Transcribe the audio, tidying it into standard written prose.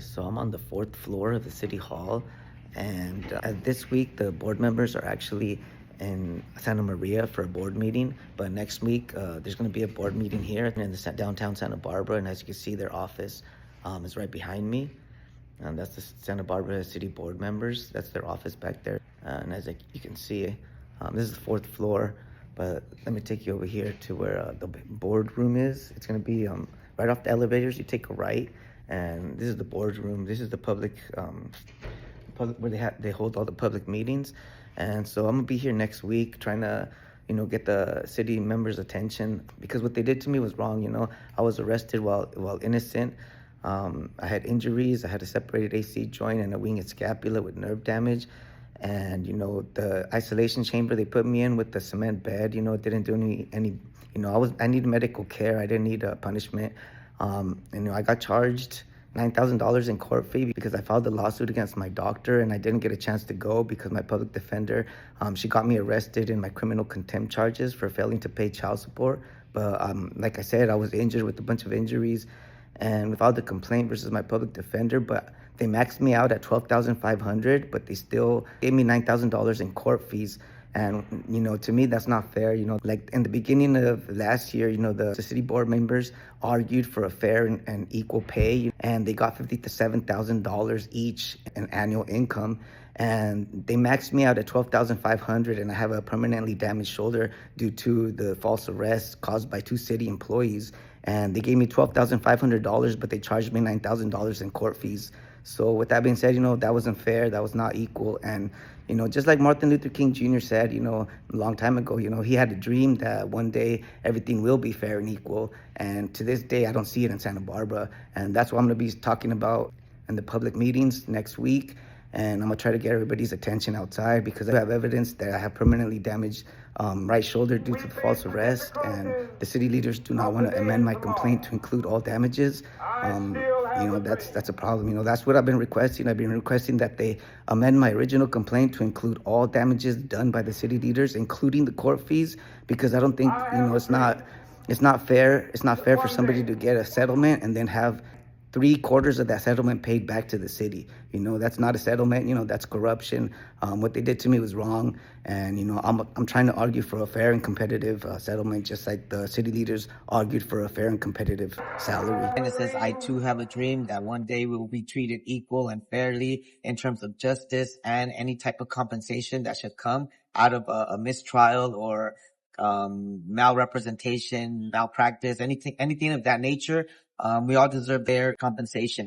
So I'm on the fourth floor of the city hall, and this week the board members are actually in Santa Maria for a board meeting. But next week there's going to be a board meeting here in the downtown Santa Barbara, and as you can see, their office is right behind me. And that's the Santa Barbara City Board members. That's their office back there. And as you can see, this is the fourth floor. But let me take you over here to where the boardroom is. It's going to be right off the elevators. You take a right, and this is the boardroom. This is the public where they hold all the public meetings. And so I'm gonna be here next week trying to get the city members' attention, because what they did to me was wrong. I was arrested while innocent. I had injuries. I had a separated AC joint and a winged scapula with nerve damage. And the isolation chamber they put me in with the cement bed, it didn't do any I needed medical care. I didn't need a punishment. I got charged $9,000 in court fee because I filed a lawsuit against my doctor, and I didn't get a chance to go because my public defender, she got me arrested in my criminal contempt charges for failing to pay child support. But like I said, I was injured with a bunch of injuries and filed a complaint versus my public defender, but they maxed me out at $12,500, but they still gave me $9,000 in court fees. And, to me, that's not fair. Like in the beginning of last year, the city board members argued for a fair and equal pay, and they got $50,000 to $7,000 each in annual income. And they maxed me out at $12,500, and I have a permanently damaged shoulder due to the false arrest caused by two city employees. And they gave me $12,500, but they charged me $9,000 in court fees. So with that being said, that wasn't fair. That was not equal. And, just like Martin Luther King Jr. said, a long time ago, he had a dream that one day everything will be fair and equal. And to this day, I don't see it in Santa Barbara. And that's what I'm going to be talking about in the public meetings next week. And I'm going to try to get everybody's attention outside, because I have evidence that I have permanently damaged right shoulder due to the false arrest. And the city leaders do not want to amend my complaint to include all damages. That's a problem. That's what I've been requesting. I've been requesting that they amend my original complaint to include all damages done by the city leaders, including the court fees, because I don't think, it's not fair. It's not fair for somebody to get a settlement and then have 3/4 of that settlement paid back to the city. That's not a settlement. That's corruption. What they did to me was wrong. And, I'm trying to argue for a fair and competitive settlement, just like the city leaders argued for a fair and competitive salary. And it says, I too have a dream that one day we will be treated equal and fairly in terms of justice and any type of compensation that should come out of a mistrial or malrepresentation, malpractice, anything of that nature. We all deserve their compensation.